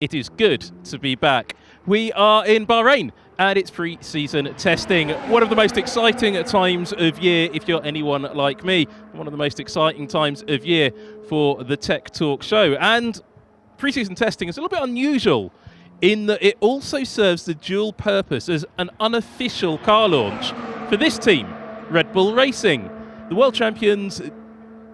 It is good to be back. We are in Bahrain and it's pre-season testing. One of the most exciting times of year if you're anyone like me. One of the most exciting times of year for the Tech Talk show. And pre-season testing is a little bit unusual in that it also serves the dual purpose as an unofficial car launch for this team, Red Bull Racing. The world champions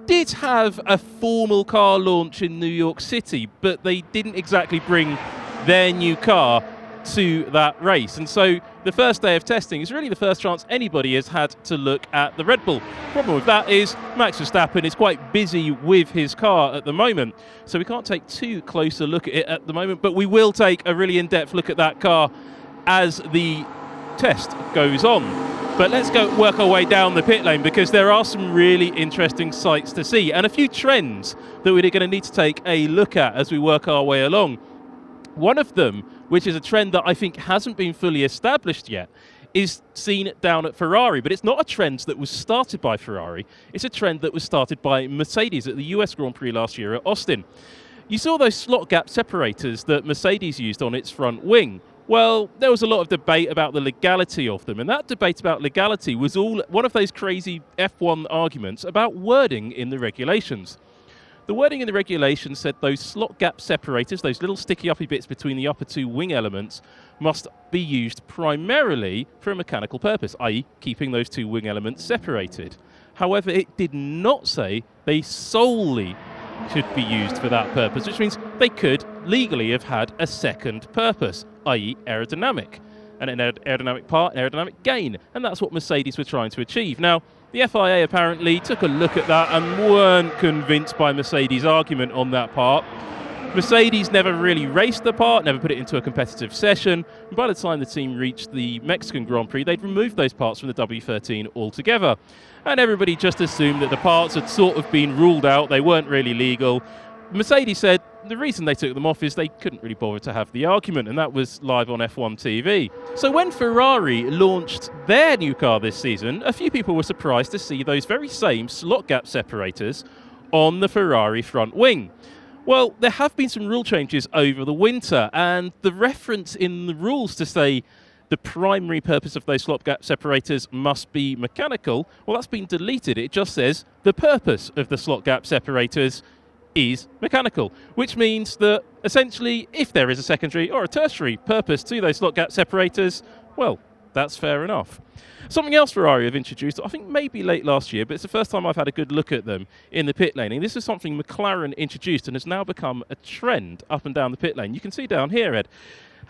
did have a formal car launch in New York City, but they didn't exactly bring their new car to that race. And so the first day of testing is really the first chance anybody has had to look at the Red Bull. Problem with that is Max Verstappen is quite busy with his car at the moment, so we can't take too close a look at it at the moment, but we will take a really in-depth look at that car as the test goes on. But let's go work our way down the pit lane because there are some really interesting sights to see and a few trends that we're going to need to take a look at as we work our way along. One of them, which is a trend that I think hasn't been fully established yet, is seen down at Ferrari. But it's not a trend that was started by Ferrari. It's a trend that was started by Mercedes at the US Grand Prix last year at Austin. You saw those slot gap separators that Mercedes used on its front wing. Well, there was a lot of debate about the legality of them, and that debate about legality was all one of those crazy F1 arguments about wording in the regulations. The wording in the regulations said those slot gap separators, those little sticky uppy bits between the upper two wing elements, must be used primarily for a mechanical purpose, i.e. keeping those two wing elements separated. However, it did not say they solely should be used for that purpose, which means they could legally have had a second purpose, i.e. aerodynamic, and an aerodynamic part, an aerodynamic gain, and that's what Mercedes were trying to achieve. Now, the FIA apparently took a look at that and weren't convinced by Mercedes' argument on that part. Mercedes never really raced the part, never put it into a competitive session, and by the time the team reached the Mexican Grand Prix, they'd removed those parts from the W13 altogether. And everybody just assumed that the parts had sort of been ruled out, they weren't really legal. Mercedes said the reason they took them off is they couldn't really bother to have the argument, and that was live on F1 TV. So when Ferrari launched their new car this season, a few people were surprised to see those very same slot gap separators on the Ferrari front wing. Well, there have been some rule changes over the winter, and the reference in the rules to say the primary purpose of those slot gap separators must be mechanical, well, that's been deleted. It just says the purpose of the slot gap separators is mechanical, which means that essentially if there is a secondary or a tertiary purpose to those slot gap separators, well, that's fair enough. Something else Ferrari have introduced, I think maybe late last year, but it's the first time I've had a good look at them in the pit lane. And this is something McLaren introduced and has now become a trend up and down the pit lane. You can see down here, Ed.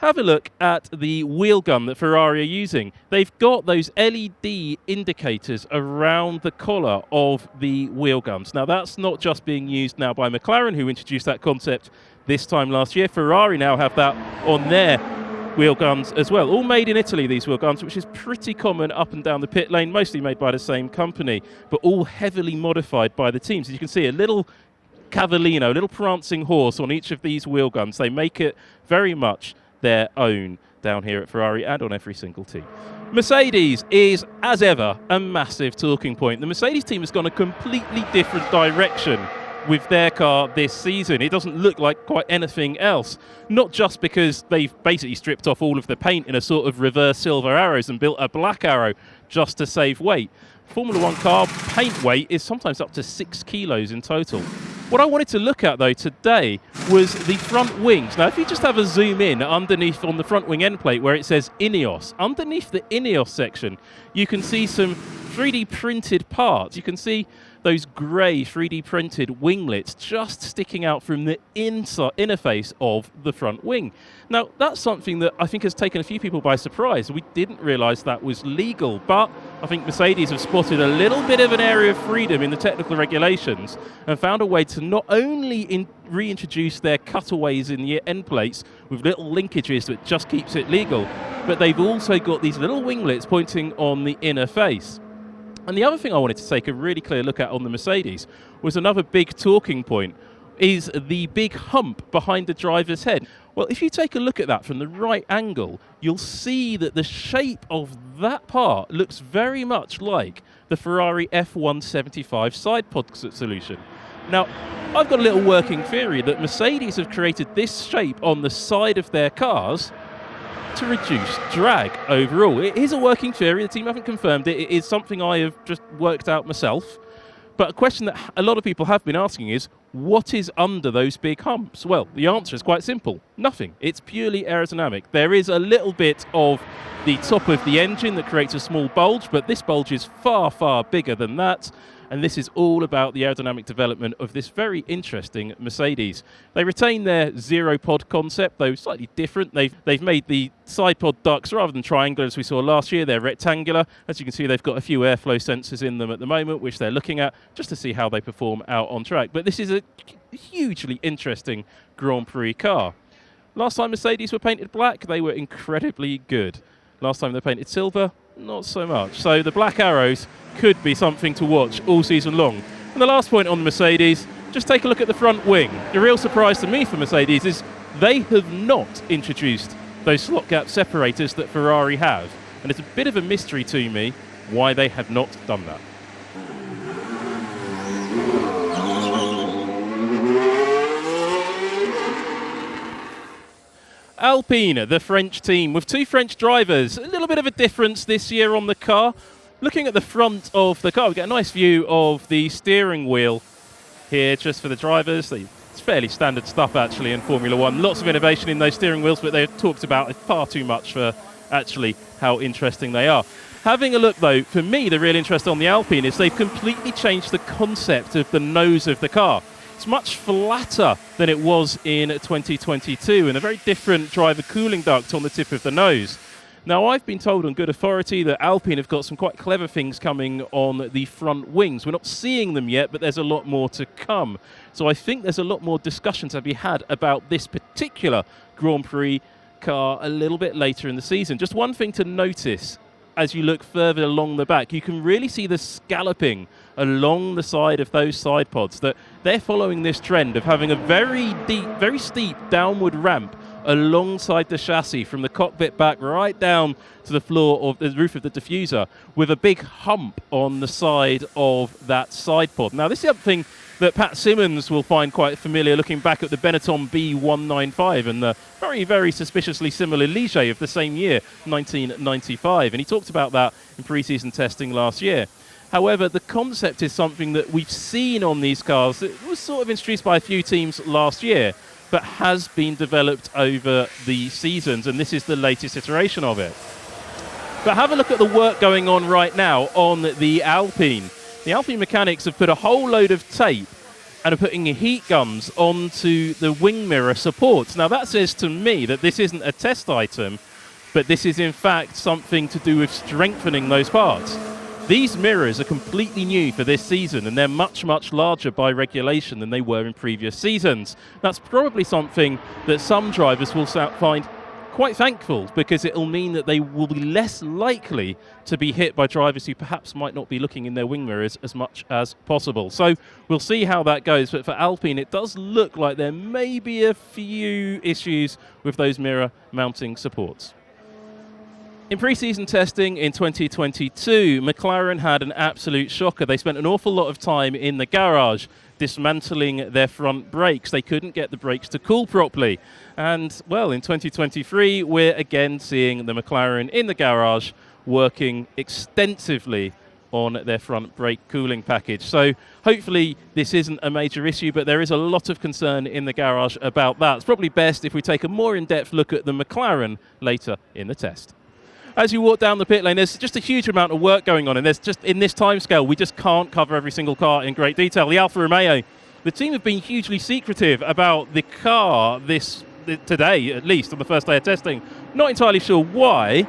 Have a look at the wheel gun that Ferrari are using. They've got those LED indicators around the collar of the wheel guns. Now, that's not just being used now by McLaren, who introduced that concept this time last year. Ferrari now have that on their wheel guns as well. All made in Italy, these wheel guns, which is pretty common up and down the pit lane, mostly made by the same company, but all heavily modified by the teams. As you can see, a little cavallino, a little prancing horse on each of these wheel guns. They make it very much their own down here at Ferrari and on every single team. Mercedes is, as ever, a massive talking point. The Mercedes team has gone a completely different direction with their car this season. It doesn't look like quite anything else. Not just because they've basically stripped off all of the paint in a sort of reverse silver arrows and built a black arrow just to save weight. Formula One car paint weight is sometimes up to 6 kilos in total. What I wanted to look at, though, today was the front wings. Now, if you just have a zoom in underneath on the front wing end plate where it says Ineos, underneath the Ineos section, you can see some 3D printed parts. You can see those grey 3D printed winglets just sticking out from the interface of the front wing. Now, that's something that I think has taken a few people by surprise. We didn't realise that was legal, but I think Mercedes have spotted a little bit of an area of freedom in the technical regulations and found a way to not only reintroduce their cutaways in the end plates with little linkages that just keeps it legal, but they've also got these little winglets pointing on the inner face. And the other thing I wanted to take a really clear look at on the Mercedes was another big talking point, is the big hump behind the driver's head. Well, if you take a look at that from the right angle, you'll see that the shape of that part looks very much like the Ferrari F175 side pod solution. Now, I've got a little working theory that Mercedes have created this shape on the side of their cars to reduce drag overall. It is a working theory, the team haven't confirmed it, it is something I have just worked out myself. But a question that a lot of people have been asking is, what is under those big humps? Well, the answer is quite simple. Nothing. It's purely aerodynamic. There is a little bit of the top of the engine that creates a small bulge, but this bulge is far, far bigger than that. And this is all about the aerodynamic development of this very interesting Mercedes. They retain their zero-pod concept, though slightly different. They've made the side pod ducts, rather than triangular as we saw last year, they're rectangular. As you can see, they've got a few airflow sensors in them at the moment, which they're looking at, just to see how they perform out on track. But this is a hugely interesting Grand Prix car. Last time Mercedes were painted black, they were incredibly good. Last time they painted silver, not so much. So the black arrows could be something to watch all season long. And the last point on the Mercedes, just take a look at the front wing. The real surprise to me for Mercedes is they have not introduced those slot gap separators that Ferrari have. And it's a bit of a mystery to me why they have not done that. Alpine, the French team, with two French drivers. A little bit of a difference this year on the car. Looking at the front of the car, we get a nice view of the steering wheel here just for the drivers. It's fairly standard stuff actually in Formula One. Lots of innovation in those steering wheels, but they're talked about far too much for actually how interesting they are. Having a look though, for me the real interest on the Alpine is they've completely changed the concept of the nose of the car. It's much flatter than it was in 2022 and a very different driver cooling duct on the tip of the nose. Now, I've been told on good authority that Alpine have got some quite clever things coming on the front wings. We're not seeing them yet, but there's a lot more to come. So I think there's a lot more discussion to be had about this particular Grand Prix car a little bit later in the season. Just one thing to notice as you look further along the back, you can really see the scalloping along the side of those side pods, that they're following this trend of having a very deep, very steep downward ramp alongside the chassis from the cockpit back right down to the floor of the roof of the diffuser, with a big hump on the side of that side pod. Now, this is something that Pat Simmons will find quite familiar looking back at the Benetton B195 and the very, very suspiciously similar Ligier of the same year, 1995. And he talked about that in pre-season testing last year. However, the concept is something that we've seen on these cars. It was sort of introduced by a few teams last year, but has been developed over the seasons, and this is the latest iteration of it. But have a look at the work going on right now on the Alpine. The Alpine mechanics have put a whole load of tape and are putting heat guns onto the wing mirror supports. Now that says to me that this isn't a test item, but this is in fact something to do with strengthening those parts. These mirrors are completely new for this season, and they're much, much larger by regulation than they were in previous seasons. That's probably something that some drivers will find quite thankful, because it'll mean that they will be less likely to be hit by drivers who perhaps might not be looking in their wing mirrors as much as possible. So we'll see how that goes, but for Alpine it does look like there may be a few issues with those mirror mounting supports. In pre-season testing in 2022, McLaren had an absolute shocker. They spent an awful lot of time in the garage dismantling their front brakes. They couldn't get the brakes to cool properly. And, well, in 2023, we're again seeing the McLaren in the garage working extensively on their front brake cooling package. So hopefully this isn't a major issue, but there is a lot of concern in the garage about that. It's probably best if we take a more in-depth look at the McLaren later in the test. As you walk down the pit lane, there's just a huge amount of work going on, and there's just, in this timescale, we just can't cover every single car in great detail. The Alfa Romeo, the team have been hugely secretive about the car today, at least on the first day of testing. Not entirely sure why,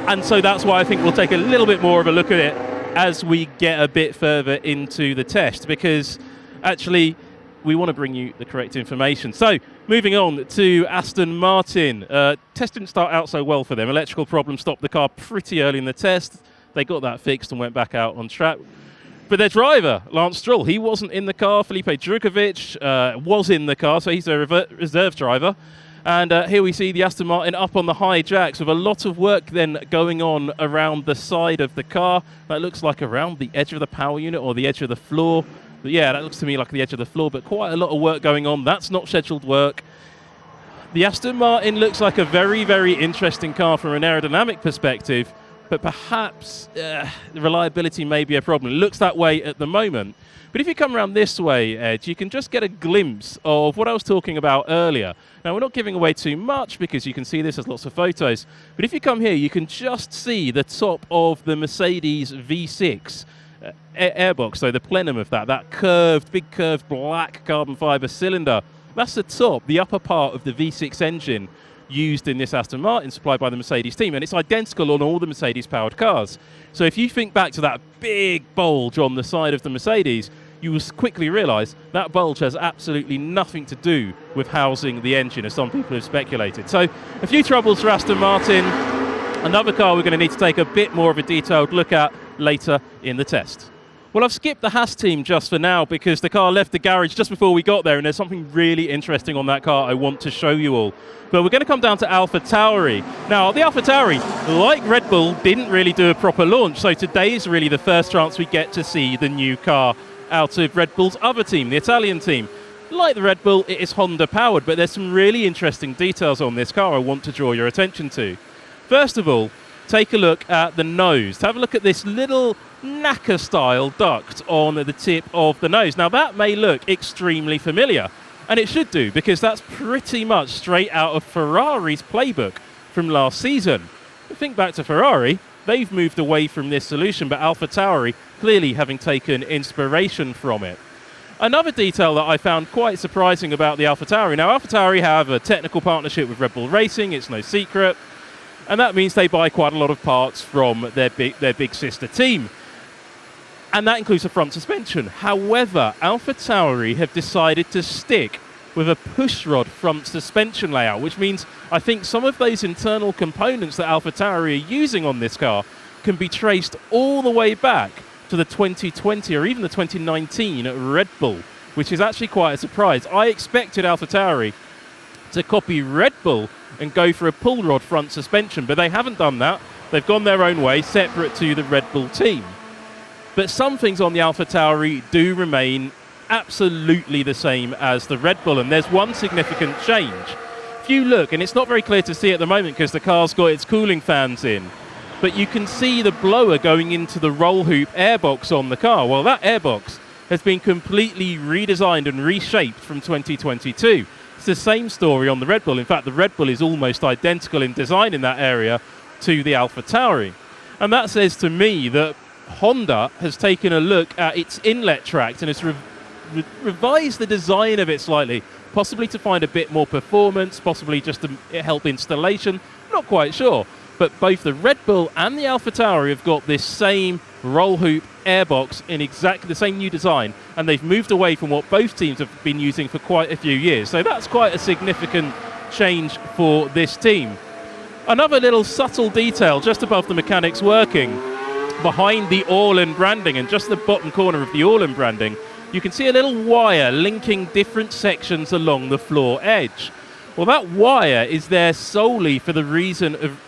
and so that's why I think we'll take a little bit more of a look at it as we get a bit further into the test, because actually we want to bring you the correct information. So, moving on to Aston Martin. Test didn't start out so well for them. Electrical problem stopped the car pretty early in the test. They got that fixed and went back out on track. But their driver, Lance Stroll, he wasn't in the car. Felipe Drugovich was in the car, so he's a reserve driver. And here we see the Aston Martin up on the high jacks with a lot of work then going on around the side of the car. That looks like around the edge of the power unit or the edge of the floor. But yeah, that looks to me like the edge of the floor, but quite a lot of work going on. That's not scheduled work. The Aston Martin looks like a very, very interesting car from an aerodynamic perspective, but perhaps the reliability may be a problem. It looks that way at the moment. But if you come around this way, Ed, you can just get a glimpse of what I was talking about earlier. Now, we're not giving away too much because you can see this as lots of photos. But if you come here, you can just see the top of the Mercedes V6 airbox, so the plenum of that curved, big curved black carbon fibre cylinder. That's the top, the upper part of the V6 engine used in this Aston Martin supplied by the Mercedes team, and it's identical on all the Mercedes-powered cars. So if you think back to that big bulge on the side of the Mercedes, you will quickly realise that bulge has absolutely nothing to do with housing the engine, as some people have speculated. So a few troubles for Aston Martin. Another car we're going to need to take a bit more of a detailed look at later in the test. Well, I've skipped the Haas team just for now because the car left the garage just before we got there, and there's something really interesting on that car I want to show you all. But we're going to come down to Alfa Tauri. Now, the Alfa Tauri, like Red Bull, didn't really do a proper launch, so today is really the first chance we get to see the new car out of Red Bull's other team, the Italian team. Like the Red Bull, it is Honda-powered, but there's some really interesting details on this car I want to draw your attention to. First of all, take a look at the nose. Have a look at this little knacker-style duct on the tip of the nose. Now, that may look extremely familiar, and it should do, because that's pretty much straight out of Ferrari's playbook from last season. Think back to Ferrari, they've moved away from this solution, but Alfa Tauri clearly having taken inspiration from it. Another detail that I found quite surprising about the Alfa Tauri. Now, Alfa Tauri have a technical partnership with Red Bull Racing, it's no secret, and that means they buy quite a lot of parts from their big sister team. And that includes a front suspension. However, Alfa Tauri have decided to stick with a pushrod front suspension layout, which means I think some of those internal components that Alfa Tauri are using on this car can be traced all the way back to the 2020 or even the 2019 Red Bull, which is actually quite a surprise. I expected Alfa Tauri to copy Red Bull and go for a pull rod front suspension, but they haven't done that. They've gone their own way, separate to the Red Bull team. But some things on the Alfa Tauri do remain absolutely the same as the Red Bull, and there's one significant change. If you look, and it's not very clear to see at the moment because the car's got its cooling fans in, but you can see the blower going into the roll hoop airbox on the car. Well, that airbox has been completely redesigned and reshaped from 2022. It's the same story on the Red Bull. In fact, the Red Bull is almost identical in design in that area to the Alfa Tauri. And that says to me that Honda has taken a look at its inlet tract and has revised the design of it slightly, possibly to find a bit more performance, possibly just to help installation, not quite sure. But both the Red Bull and the Alfa Tauri have got this same roll hoop airbox in exactly the same new design, and they've moved away from what both teams have been using for quite a few years. So that's quite a significant change for this team. Another little subtle detail just above the mechanics working, behind the Orlen branding and just the bottom corner of the Orlen branding, you can see a little wire linking different sections along the floor edge. Well, that wire is there solely for the reason of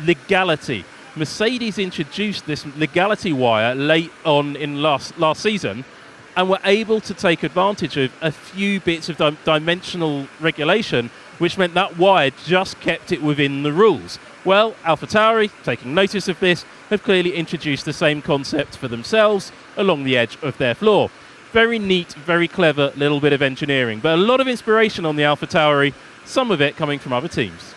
legality. Mercedes introduced this legality wire late on in last season and were able to take advantage of a few bits of dimensional regulation, which meant that wire just kept it within the rules. Well, Alfa Tauri, taking notice of this, have clearly introduced the same concept for themselves along the edge of their floor. Very neat, very clever little bit of engineering, but a lot of inspiration on the Alfa Tauri, some of it coming from other teams.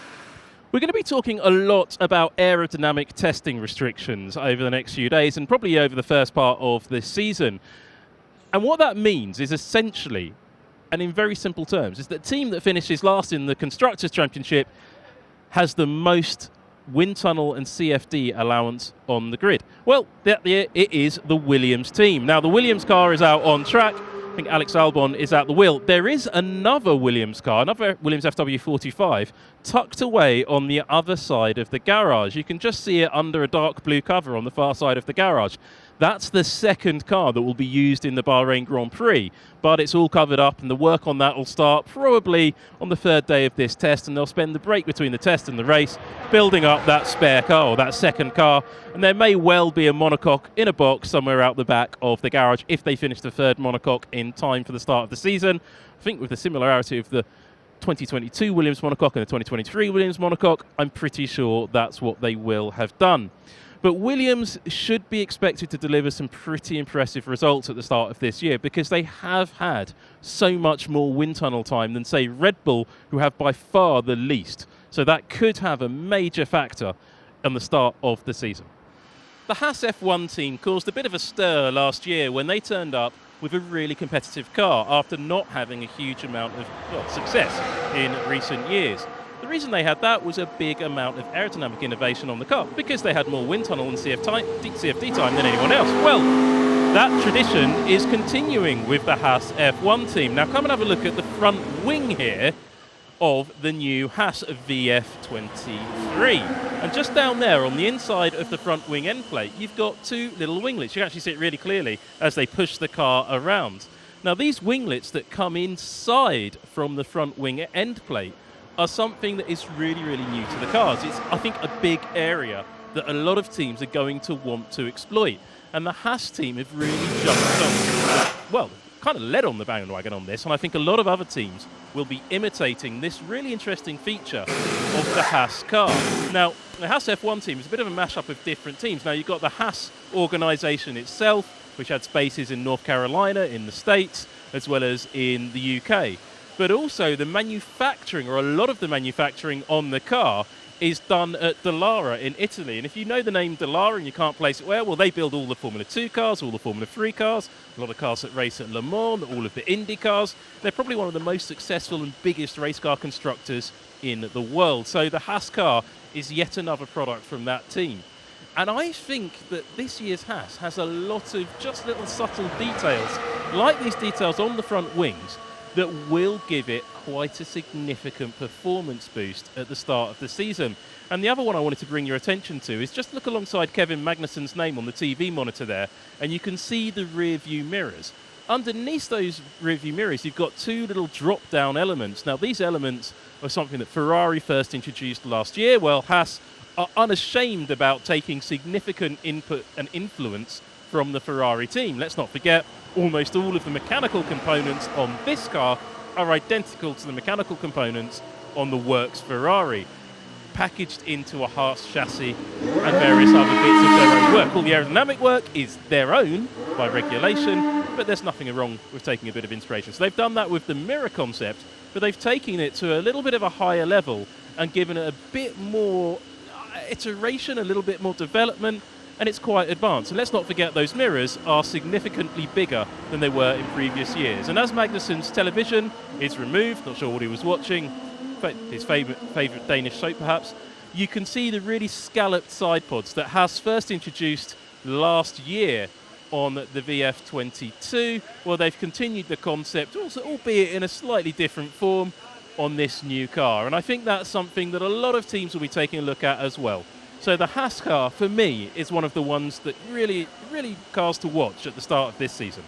We're going to be talking a lot about aerodynamic testing restrictions over the next few days and probably over the first part of this season. And what that means is essentially, and in very simple terms, is that the team that finishes last in the Constructors' Championship has the most wind tunnel and CFD allowance on the grid. Well, that year it is the Williams team. Now, the Williams car is out on track. I think Alex Albon is at the wheel. There is another Williams car, another Williams FW45, tucked away on the other side of the garage. You can just see it under a dark blue cover on the far side of the garage. That's the second car that will be used in the Bahrain Grand Prix, but it's all covered up, and the work on that will start probably on the third day of this test, and they'll spend the break between the test and the race building up that spare car, or that second car, and there may well be a monocoque in a box somewhere out the back of the garage if they finish the third monocoque in time for the start of the season. I think with the similarity of the 2022 Williams monocoque and the 2023 Williams monocoque, I'm pretty sure that's what they will have done. But Williams should be expected to deliver some pretty impressive results at the start of this year, because they have had so much more wind tunnel time than, say, Red Bull, who have by far the least. So that could have a major factor on the start of the season. The Haas F1 team caused a bit of a stir last year when they turned up with a really competitive car after not having a huge amount of success in recent years. The reason they had that was a big amount of aerodynamic innovation on the car, because they had more wind tunnel and CFD time than anyone else. Well, that tradition is continuing with the Haas F1 team. Now come and have a look at the front wing here of the new Haas VF23. And just down there on the inside of the front wing end plate, you've got two little winglets. You can actually see it really clearly as they push the car around. Now these winglets that come inside from the front wing end plate are something that is really, really new to the cars. It's, I think, a big area that a lot of teams are going to want to exploit. And the Haas team have really jumped on, well, kind of led on the bandwagon on this, and I think a lot of other teams will be imitating this really interesting feature of the Haas car. Now, the Haas F1 team is a bit of a mashup of different teams. Now, you've got the Haas organisation itself, which had bases in North Carolina, in the States, as well as in the UK. But also the manufacturing, or a lot of the manufacturing on the car, is done at Dallara in Italy. And if you know the name Dallara and you can't place it well, they build all the Formula 2 cars, all the Formula 3 cars, a lot of cars that race at Le Mans, all of the Indy cars. They're probably one of the most successful and biggest race car constructors in the world. So the Haas car is yet another product from that team. And I think that this year's Haas has a lot of just little subtle details, like these details on the front wings, that will give it quite a significant performance boost at the start of the season. And the other one I wanted to bring your attention to is just look alongside Kevin Magnussen's name on the TV monitor there, and you can see the rear view mirrors. Underneath those rear view mirrors, you've got two little drop-down elements. Now, these elements are something that Ferrari first introduced last year. Well, Haas are unashamed about taking significant input and influence from the Ferrari team. Let's not forget, almost all of the mechanical components on this car are identical to the mechanical components on the works Ferrari, packaged into a Haas chassis and various other bits of their own work. All the aerodynamic work is their own by regulation, but there's nothing wrong with taking a bit of inspiration. So they've done that with the mirror concept, but they've taken it to a little bit of a higher level and given it a bit more iteration, a little bit more development, and it's quite advanced. And let's not forget, those mirrors are significantly bigger than they were in previous years. And as Magnussen's television is removed, not sure what he was watching, his favourite Danish soap perhaps, you can see the really scalloped side pods that Haas first introduced last year on the VF22. Well, they've continued the concept, also albeit in a slightly different form, on this new car. And I think that's something that a lot of teams will be taking a look at as well. So the Haas car, for me, is one of the ones that really cars to watch at the start of this season.